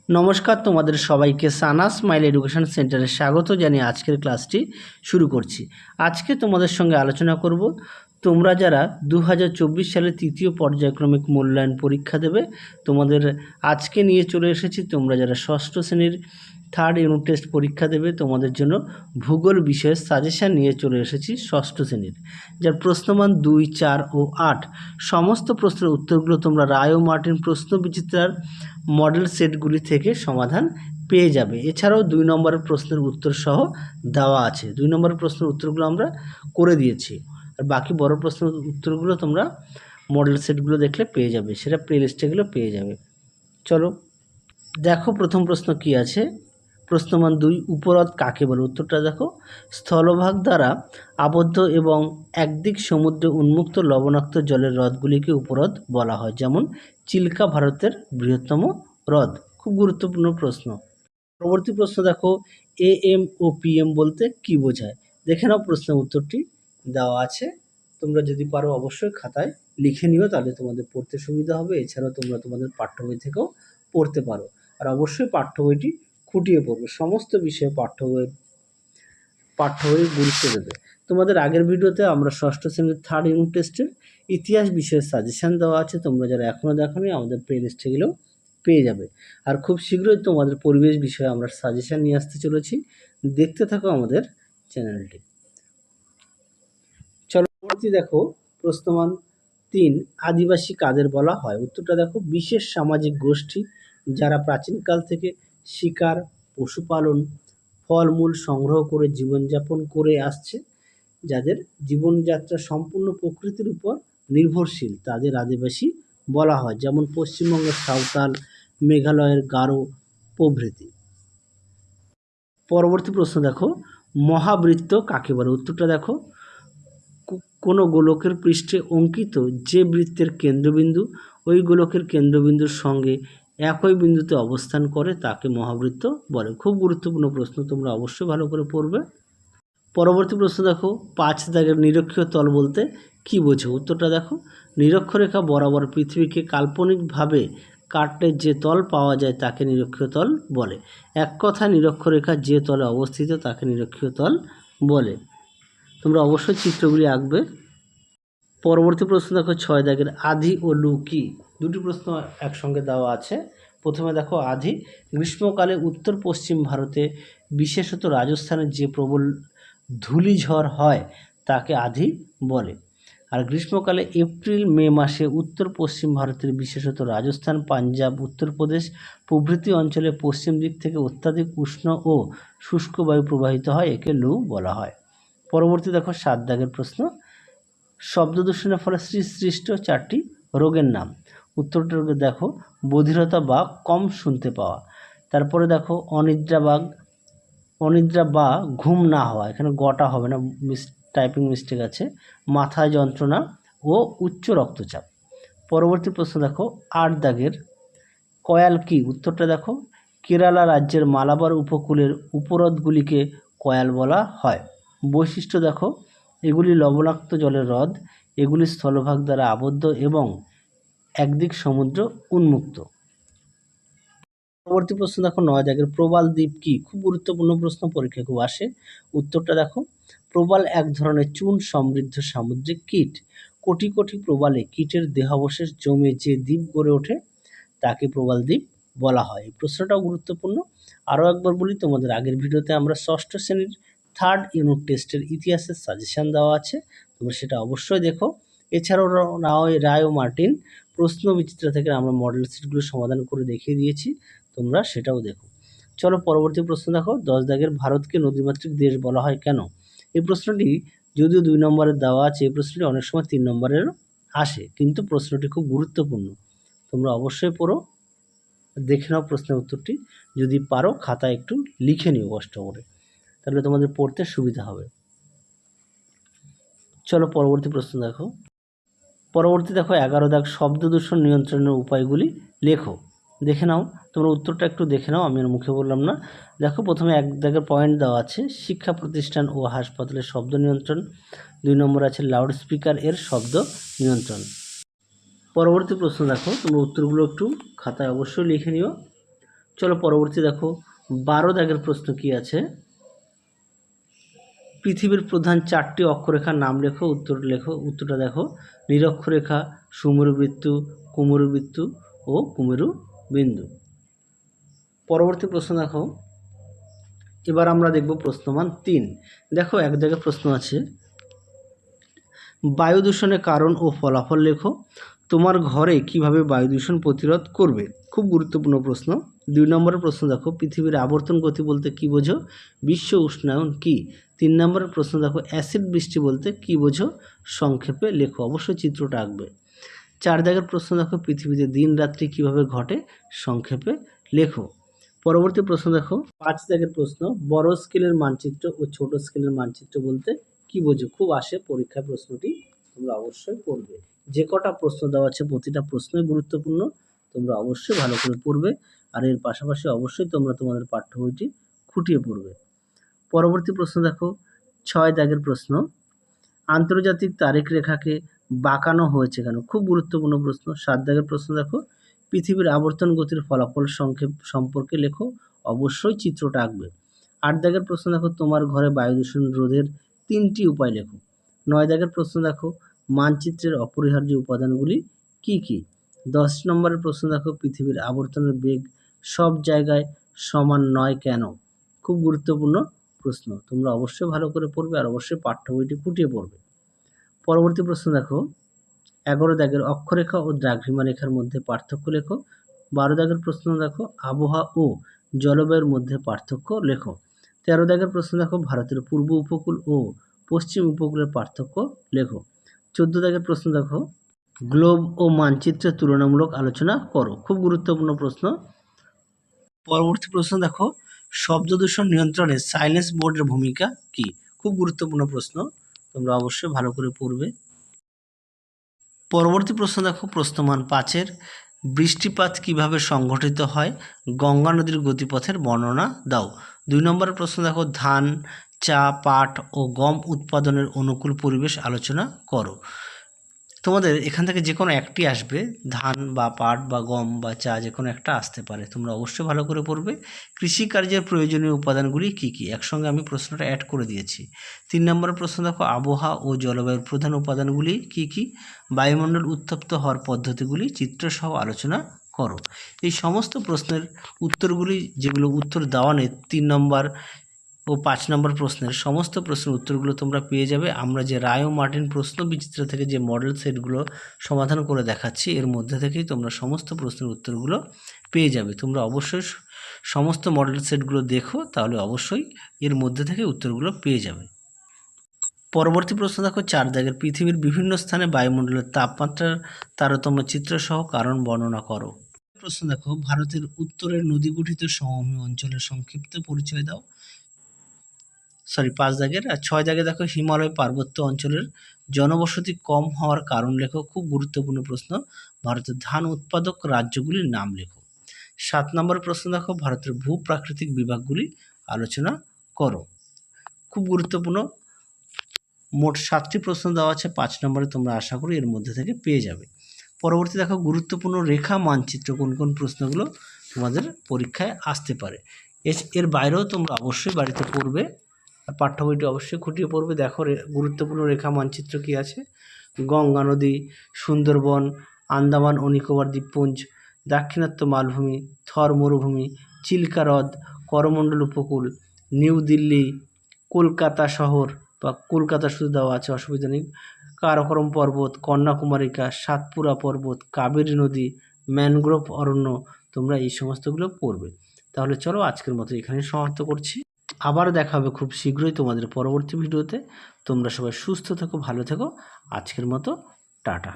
নমস্কার, তোমাদের সবাইকে সানা স্মাইল এডুকেশন সেন্টারে স্বাগত জানিয়ে আজকের ক্লাসটি শুরু করছি। আজকে তোমাদের সঙ্গে আলোচনা করব তোমরা যারা 2024 সালে তৃতীয় পর্যায়ক্রমিক মূল্যায়ন পরীক্ষা দেবে, তোমাদের আজকে নিয়ে চলে এসেছি তোমরা যারা ষষ্ঠ শ্রেণীর থার্ড ইউনিট টেস্ট পরীক্ষা দেবে তোমাদের জন্য ভূগোল বিষয়ের সাজেশান নিয়ে চলে এসেছি ষষ্ঠ শ্রেণীর, যার প্রশ্নমান 2, 4 ও 8 সমস্ত প্রশ্নের উত্তরগুলো তোমরা রায় ও মার্টিন প্রশ্ন বিচিত্রার মডেল সেটগুলি থেকে সমাধান পেয়ে যাবে। এছাড়াও 2 নম্বরের প্রশ্নের উত্তর সহ দেওয়া আছে। 2 নম্বরের প্রশ্নের উত্তরগুলো আমরা করে দিয়েছি, আর বাকি বড় প্রশ্নের উত্তরগুলো তোমরা মডেল সেটগুলো দেখলে পেয়ে যাবে, সেটা প্লে লিস্টেগুলো পেয়ে যাবে। চলো দেখো প্রথম প্রশ্ন কি আছে। প্রশ্নমান 2, উপহ্রদ কাকে বলে? উত্তরটা দেখো, স্থলভাগ দ্বারা আবদ্ধ এবং একদিক সমুদ্রে উন্মুক্ত লবণাক্ত জলের হ্রদগুলিকে উপহ্রদ বলা হয়। যেমন চিল্কা ভারতের বৃহত্তম হ্রদ। খুব গুরুত্বপূর্ণ প্রশ্ন। পরবর্তী প্রশ্ন দেখো, AM ও PM বলতে কি বোঝায়? দেখে নাও প্রশ্নের উত্তরটি দেওয়া আছে, তোমরা যদি পারো অবশ্যই খাতায় লিখে নিও, তাহলে তোমাদের পড়তে সুবিধা হবে। এছাড়াও তোমরা তোমাদের পাঠ্য বই থেকেও পড়তে পারো, আর অবশ্যই পাঠ্য বইটি খুঁটিয়ে পড়বে। সমস্ত বিষয়ে পাঠ্য বই গুরুত্ব দেবে। তোমাদের আগের ভিডিওতে আমরা ষষ্ঠ শ্রেণীর থার্ড ইউনিট টেস্টের ইতিহাস বিষয়ের সাজেশান দেওয়া আছে, তোমরা যারা এখনও দেখোনি আমাদের প্লে লিস্টে গেলেও পেয়ে যাবে। আর খুব শীঘ্রই তোমাদের পরিবেশ বিষয়ে আমরা সাজেশান নিয়ে আসতে চলেছি, দেখতে থাকো আমাদের চ্যানেলটি। চলো পরবর্তী দেখো, প্রশ্নমান 3, আদিবাসী কাদের বলা হয়? উত্তরটা দেখো, বিশেষ সামাজিক গোষ্ঠী যারা প্রাচীনকাল থেকে শিকার, পশুপালন, ফলমূল সংগ্রহ করে জীবনযাপন করে আসছে, যাদের জীবনযাত্রা সম্পূর্ণ প্রকৃতির উপর নির্ভরশীল, তাদের আদিবাসী বলা হয়। যেমন পশ্চিমবঙ্গের সাঁওতাল, মেঘালয়ের গারো প্রভৃতি। পরবর্তী প্রশ্ন দেখো, মহাবৃত্ত কাকে বলে? উত্তরটা দেখো, কোনো গোলকের পৃষ্ঠে অঙ্কিত যে বৃত্তের কেন্দ্রবিন্দু ওই গোলকের কেন্দ্রবিন্দুর সঙ্গে একই বিন্দুতে অবস্থান করে তাকে মহাবৃত্ত বলে। খুব গুরুত্বপূর্ণ প্রশ্ন, তোমরা অবশ্যই ভালো করে পড়বে। পরবর্তী প্রশ্ন দেখো, 5 দাগের নিরক্ষীয় তল বলতে কি বোঝো? উত্তরটা দেখো, নিরক্ষরেখা বরাবর পৃথিবীকে কাল্পনিকভাবে কাটলে যে তল পাওয়া যায় তাকে নিরক্ষীয় তল বলে। এক কথা নিরক্ষরেখা যে তলে অবস্থিত তাকে নিরক্ষীয় তল বলে। তোমরা অবশ্যই চিত্রগুলি আঁকবে। পরবর্তী প্রশ্ন দেখো, 6 দাগের আধি ও লু কি? দুটি প্রশ্ন একসঙ্গে দেওয়া আছে। প্রথমে দেখো, আধি গ্রীষ্মকালে উত্তর পশ্চিম ভারতে বিশেষত রাজস্থানে যে প্রবল ধূলিঝড় হয় তাকে আধি বলে। আর গ্রীষ্মকালে এপ্রিল মে মাসে উত্তর পশ্চিম ভারতের বিশেষত রাজস্থান, পাঞ্জাব, উত্তরপ্রদেশ প্রভৃতি অঞ্চলে পশ্চিম দিক থেকে অত্যাধিক উষ্ণ ও শুষ্ক বায়ু প্রবাহিত হয়, একে লু বলা হয়। পরবর্তী দেখো, 7 দাগের প্রশ্ন, শব্দ দূষণের ফলে সৃষ্ট 4টি রোগের নাম। উত্তরটা দেখো, বধিরতা বা কম শুনতে পাওয়া। তারপরে দেখো, অনিদ্রা বা ঘুম না হওয়া, এখানে গটা হবে না, টাইপিং মিস্টেক আছে। মাথায় যন্ত্রণা ও উচ্চ রক্তচাপ। পরবর্তী প্রশ্ন দেখো, 8 দাগের কয়াল কি? উত্তরটা দেখো, কেরালা রাজ্যের মালাবার উপকূলের উপহ্রদগুলিকে কয়াল বলা হয়। বৈশিষ্ট্য দেখো, এগুলি লবণাক্ত জলের হ্রদ, এগুলি স্থলভাগ দ্বারা আবদ্ধ এবং একদিক সমুদ্র উন্মুক্ত। পরবর্তী প্রশ্ন দেখো, 9 দাগের প্রবাল দ্বীপ কি? খুব গুরুত্বপূর্ণ প্রশ্ন, পরীক্ষা খুব আসে। উত্তরটা দেখো, প্রবাল এক ধরনের চুন সমৃদ্ধ সামুদ্রিক কীট। কোটি কোটি প্রবালে কীটের দেহাবশেষ জমে যে দ্বীপ গড়ে ওঠে তাকে প্রবাল দ্বীপ বলা হয়। এই প্রশ্নটাও গুরুত্বপূর্ণ। আরও একবার বলি, তোমাদের আগের ভিডিওতে আমরা ষষ্ঠ শ্রেণীর থার্ড ইউনিট টেস্টের ইতিহাসের সাজেশান দেওয়া আছে, তোমরা সেটা অবশ্যই দেখো। এছাড়াও রায় ও মার্টিন প্রশ্ন বিচিত্র থেকে আমরা মডেল সেটগুলো সমাধান করে দেখিয়ে দিয়েছি, তোমরা সেটাও দেখো। চলো পরবর্তী প্রশ্ন দেখো, 10 দাগের ভারতকে নদীমাতৃক দেশ বলা হয় কেন? এই প্রশ্নটি যদিও 2 নম্বরের দেওয়া আছে, এই প্রশ্নটি অনেক সময় 3 নম্বরেরও আসে, কিন্তু প্রশ্নটি খুব গুরুত্বপূর্ণ, তোমরা অবশ্যই পড়ো, দেখে নাও প্রশ্নের উত্তরটি। যদি পারো খাতায় একটু লিখে নিও কষ্ট করে, তাহলে তোমাদের পড়তে সুবিধা হবে। চলো পরবর্তী প্রশ্ন দেখো। 11 দাগ, শব্দ দূষণ নিয়ন্ত্রণের উপায়গুলি লেখো। দেখে নাও, তোমরা উত্তরটা একটু দেখে নাও, আমি আর মুখে বললাম না। দেখো, প্রথমে 1 দাগের পয়েন্ট দেওয়া আছে, শিক্ষা প্রতিষ্ঠান ও হাসপাতালের শব্দ নিয়ন্ত্রণ। 2 নম্বর আছে লাউড স্পিকার এর শব্দ নিয়ন্ত্রণ। পরবর্তী প্রশ্ন দেখো, তোমরা উত্তরগুলো একটু খাতায় অবশ্যই লিখে নিও। চলো পরবর্তী দেখো 12 দাগের প্রশ্ন কি আছে। পৃথিবীর প্রধান 4টি অক্ষরেখার নাম লেখো। উত্তরটা দেখো, নিরক্ষরেখা, সুমেরুবৃত্ত, কুমেরুবৃত্ত ও কুমেরু বিন্দু। পরবর্তী প্রশ্ন দেখো, এবার আমরা দেখব প্রশ্নমান 3। দেখো এক জায়গায় প্রশ্ন আছে, বায়ু দূষণের কারণ ও ফলাফল লেখো। তোমার ঘরে কিভাবে বায়ু দূষণ প্রতিরোধ করবে? খুব গুরুত্বপূর্ণ প্রশ্ন। 2 নম্বরের প্রশ্ন দেখো, পৃথিবীর আবর্তন গতি বলতে কি বোঝো? বিশ্ব উষ্ণায়ন কি? 3 নম্বরের প্রশ্ন দেখো, অ্যাসিড বৃষ্টি বলতে কি বোঝো? সংক্ষেপে লেখো। অবশ্যই চিত্রটা আঁকবে। 4 দাগের প্রশ্ন দেখো, পৃথিবীতে দিন রাত্রি কিভাবে ঘটে? সংক্ষেপে লেখো। পরবর্তী প্রশ্ন দেখো 5 দাগের প্রশ্ন, বড় স্কেলের মানচিত্র ও ছোট স্কেলের মানচিত্র বলতে কি বোঝো? খুব আসে পরীক্ষা প্রশ্নটি, তোমরা অবশ্যই পড়বে। যে কটা প্রশ্ন দেওয়া আছে প্রতিটা প্রশ্নই গুরুত্বপূর্ণ, তোমরা অবশ্যই ভালো করে পড়বে। আর এর পাশাপাশি অবশ্যই তোমরা তোমাদের পাঠ্য বইটি খুঁটিয়ে পড়বে। পরবর্তী প্রশ্ন দেখো 6 দাগের প্রশ্ন, আন্তর্জাতিক তারিখ রেখাকে বাঁকানো হয়েছে কেন? খুব গুরুত্বপূর্ণ প্রশ্ন। 7 দাগের প্রশ্ন দেখো, পৃথিবীর আবর্তন গতির ফলাফল সংক্ষেপ সম্পর্কে লেখো। অবশ্যই চিত্রটা আঁকবে। 8 দাগের প্রশ্ন দেখো, তোমার ঘরে বায়ু দূষণ রোধের 3টি উপায় লেখো। 9 দাগের প্রশ্ন দেখো, মানচিত্রের অপরিহার্য উপাদানগুলি কি কি? 10 নম্বরের প্রশ্ন দেখো, পৃথিবীর আবর্তনের বেগ সব জায়গায় সমান নয় কেন? খুব গুরুত্বপূর্ণ প্রশ্ন, তোমরা অবশ্যই ভালো করে পড়বে আর অবশ্যই পাঠ্য বইটি খুঁটিয়ে পড়বে। পরবর্তী প্রশ্ন দেখো 11 দাগের, অক্ষরেখা ও দ্রাঘিমা রেখার মধ্যে পার্থক্য লেখো। 12 দাগের প্রশ্ন দেখো, আবহাওয়া ও জলবায়ুর মধ্যে পার্থক্য লেখো। 13 দাগের প্রশ্ন দেখো, ভারতের পূর্ব উপকূল ও পশ্চিম উপকূলের পার্থক্য লেখো। 14 দাগের প্রশ্ন দেখো, গ্লোব ও মানচিত্রের তুলনামূলক আলোচনা করো। খুব গুরুত্বপূর্ণ প্রশ্ন। পরবর্তী প্রশ্ন দেখো, শব্দ দূষণ নিয়ন্ত্রণে সাইলেন্স বোর্ডের ভূমিকা কি? খুব গুরুত্বপূর্ণ প্রশ্ন, তোমরা অবশ্যই ভালো করে পড়বে। পরবর্তী প্রশ্ন দেখো, প্রশ্নমান 5-এর, বৃষ্টিপাত কিভাবে সংঘটিত হয়? গঙ্গা নদীর গতিপথের বর্ণনা দাও। 2 নম্বরের প্রশ্ন দেখো, ধান, চা, পাট ও গম উৎপাদনের অনুকূল পরিবেশ আলোচনা করো। তোমাদের এখান থেকে যে কোনো একটি আসবে, ধান বা পাট বা গম বা চা যে কোনো একটা আসতে পারে, তোমরা অবশ্যই ভালো করে পড়বে। কৃষিকার্যের প্রয়োজনীয় উপাদানগুলি কি কি? একসঙ্গে আমি প্রশ্নটা অ্যাড করে দিয়েছি। 3 নম্বরের প্রশ্ন দেখো, আবহাওয়া ও জলবায়ুর প্রধান উপাদানগুলি কি কি? বায়ুমণ্ডল উত্তপ্ত হওয়ার পদ্ধতিগুলি চিত্রসহ আলোচনা করো। এই সমস্ত প্রশ্নের উত্তরগুলি, যেগুলো উত্তর দেওয়া নেই 3 নম্বর ও 5 নম্বর প্রশ্নের সমস্ত প্রশ্নের উত্তরগুলো তোমরা পেয়ে যাবে। আমরা যে রায় ও মার্টিন প্রশ্ন বিচিত্র থেকে যে মডেল সেটগুলো সমাধান করে দেখাচ্ছি, এর মধ্যে থেকেই তোমরা সমস্ত প্রশ্নের উত্তরগুলো পেয়ে যাবে। তোমরা অবশ্যই সমস্ত মডেল সেটগুলো দেখো, তাহলে অবশ্যই এর মধ্যে থেকে উত্তরগুলো পেয়ে যাবে। পরবর্তী প্রশ্ন দেখো 4 দাগের, পৃথিবীর বিভিন্ন স্থানে বায়ুমণ্ডলের তাপমাত্রার তারতম্য চিত্রসহ কারণ বর্ণনা করো। প্রশ্ন দেখো, ভারতের উত্তরের নদী গঠিত সমভূমি অঞ্চলের সংক্ষিপ্ত পরিচয় দাও। 5 দাগের। আর 6 দাগে দেখো, হিমালয় পার্বত্য অঞ্চলের জনবসতি কম হওয়ার কারণ লেখো। খুব গুরুত্বপূর্ণ প্রশ্ন। ভারতের ধান উৎপাদক রাজ্যগুলির নাম লেখো। 7 নম্বর প্রশ্ন দেখো, ভারতের ভূপ্রাকৃতিক বিভাগগুলি আলোচনা করো। খুব গুরুত্বপূর্ণ, মোট 7টি প্রশ্ন দেওয়া আছে 5 নম্বরে, তোমরা আশা করি এর মধ্যে থেকে পেয়ে যাবে। পরবর্তী দেখো, গুরুত্বপূর্ণ রেখা মানচিত্র, কোন কোন প্রশ্নগুলো তোমাদের পরীক্ষায় আসতে পারে। এর বাইরেও তোমরা অবশ্যই বাড়িতে পড়বে আর পাঠ্য বইটি অবশ্যই খুঁটিয়ে পড়বে। দেখো গুরুত্বপূর্ণ রেখা মানচিত্র কি আছে। গঙ্গা নদী, সুন্দরবন, আন্দামান ও নিকোবর দ্বীপপুঞ্জ, দাক্ষিণাত্য মালভূমি, থর মরুভূমি, চিল্কা হ্রদ, করমণ্ডল উপকূল, নিউ দিল্লি, কলকাতা শহর বা কলকাতা শুধু দেওয়া আছে, অসুবিধা নেই, কারাকোরম পর্বত, কন্যাকুমারিকা, সাতপুরা পর্বত, কাবেরী নদী, ম্যানগ্রোভ অরণ্য, তোমরা এই সমস্তগুলো পড়বে। তাহলে চলো আজকের মতো এখানে সমাপ্ত করছি। আবার দেখা হবে খুব শীঘ্রই তোমাদের পরবর্তী ভিডিওতে। তোমরা সবাই সুস্থ থেকো, ভালো থেকো। আজকের মতো টাটা।